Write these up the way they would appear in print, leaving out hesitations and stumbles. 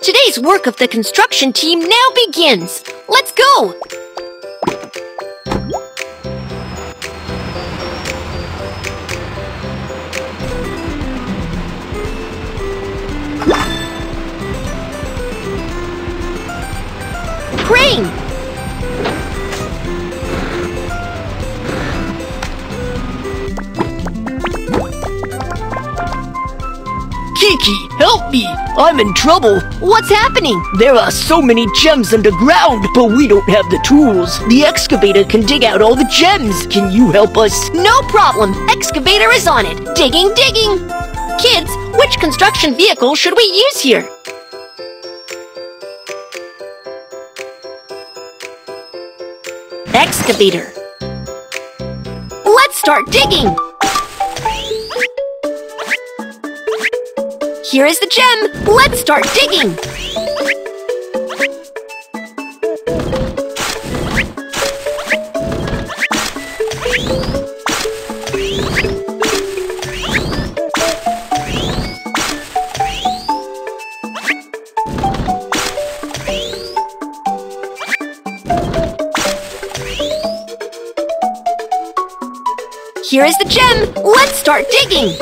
Today's work of the construction team now begins. Let's go! Crane! Kiki, help me! I'm in trouble! What's happening? There are so many gems underground, but we don't have the tools. The excavator can dig out all the gems. Can you help us? No problem! Excavator is on it! Digging, digging! Kids, which construction vehicle should we use here? Excavator. Let's start digging! Here is the gem! Let's start digging! Here is the gem! Let's start digging!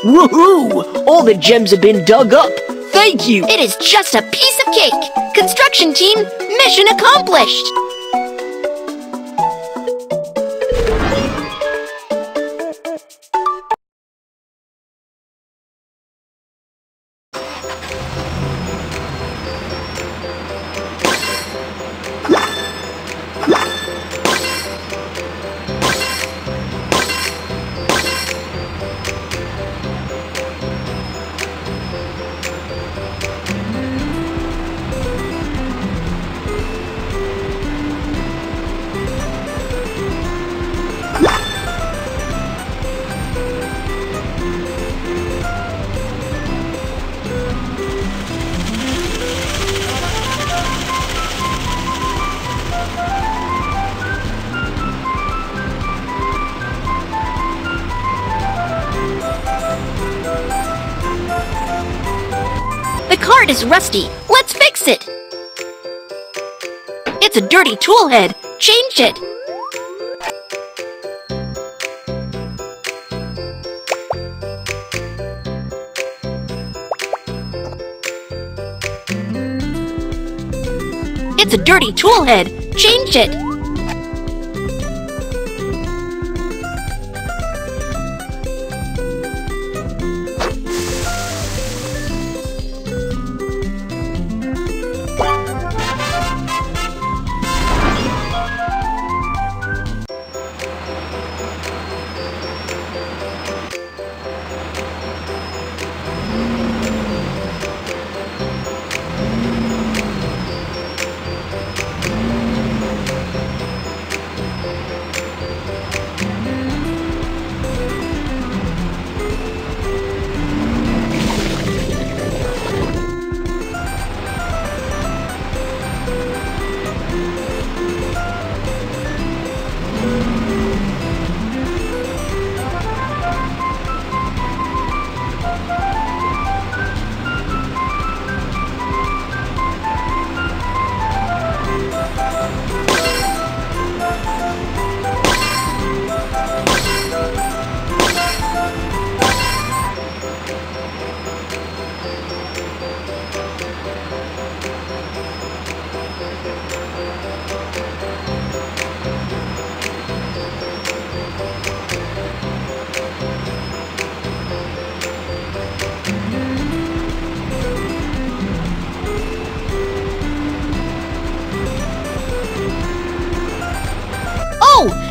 Woohoo! All the gems have been dug up! Thank you! It is just a piece of cake! Construction team, mission accomplished! The cart is rusty. Let's fix it. It's a dirty tool head. Change it. It's a dirty tool head. Change it.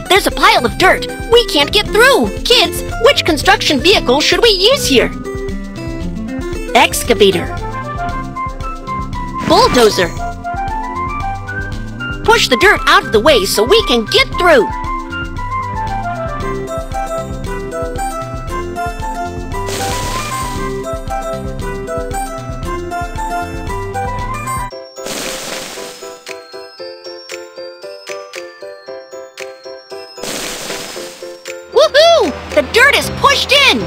There's a pile of dirt. We can't get through. Kids, which construction vehicle should we use here? Excavator. Bulldozer. Push the dirt out of the way so we can get through. Woohoo! The dirt is pushed in!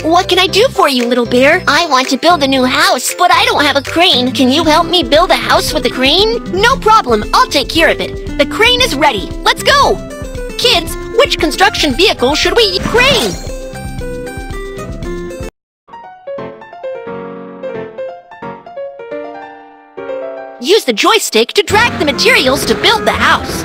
What can I do for you, little bear? I want to build a new house, but I don't have a crane. Can you help me build a house with a crane? No problem, I'll take care of it. The crane is ready. Let's go! Kids, which construction vehicle should we use? Crane! Use the joystick to drag the materials to build the house.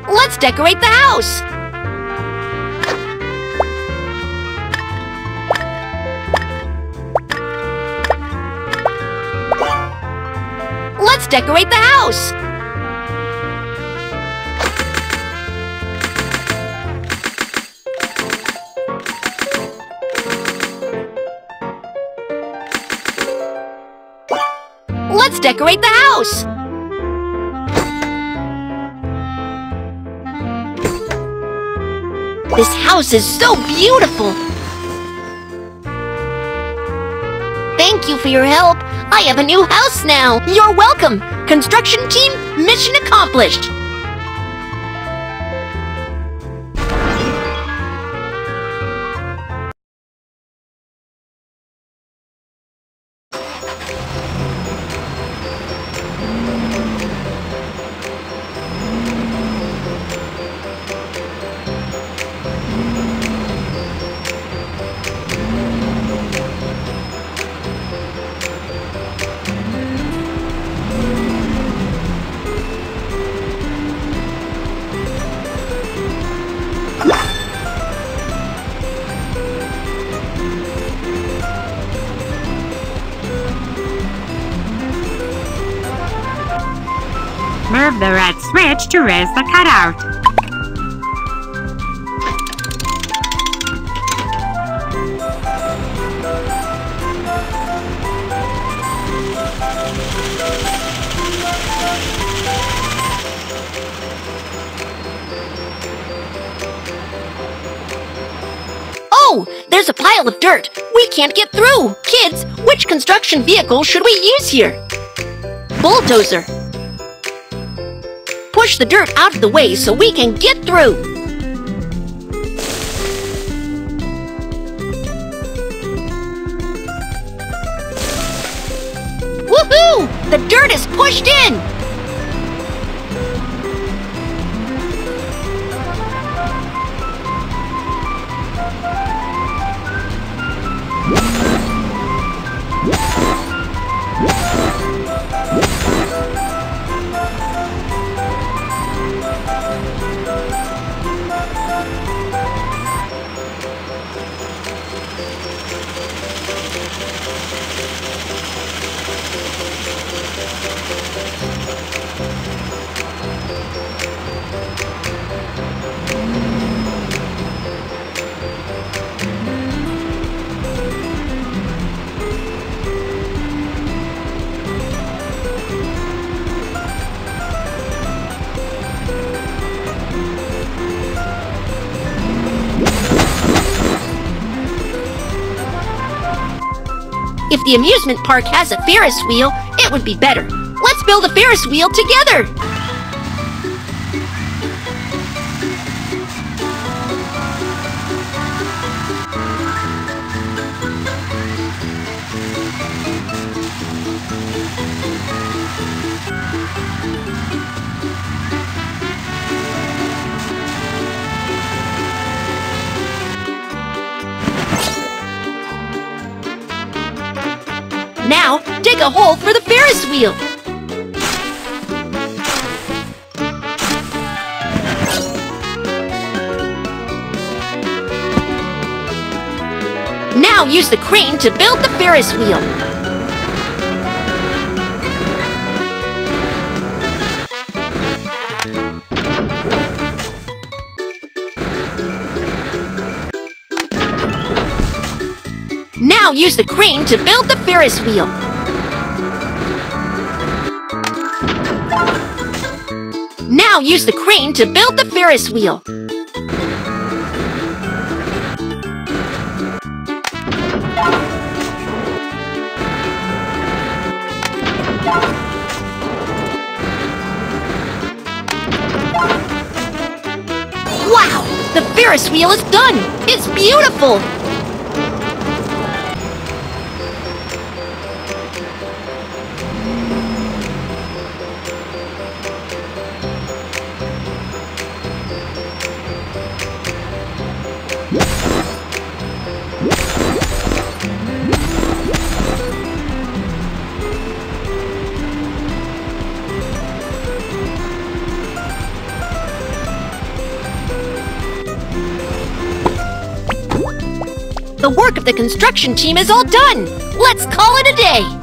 Let's decorate the house! Let's decorate the house! Let's decorate the house! This house is so beautiful! Thank you for your help. I have a new house now. You're welcome. Construction team, mission accomplished. Move the red switch to raise the cutout. Oh, there's a pile of dirt. We can't get through. Kids, which construction vehicle should we use here? Bulldozer. Push the dirt out of the way so we can get through. Woohoo! The dirt is pushed in! If the amusement park has a Ferris wheel, it would be better. Let's build a Ferris wheel together! Now, dig a hole for the Ferris wheel. Now use the crane to build the Ferris wheel. Now use the crane to build the Ferris wheel. Now use the crane to build the Ferris wheel. Wow! The Ferris wheel is done! It's beautiful! The work of the construction team is all done. Let's call it a day.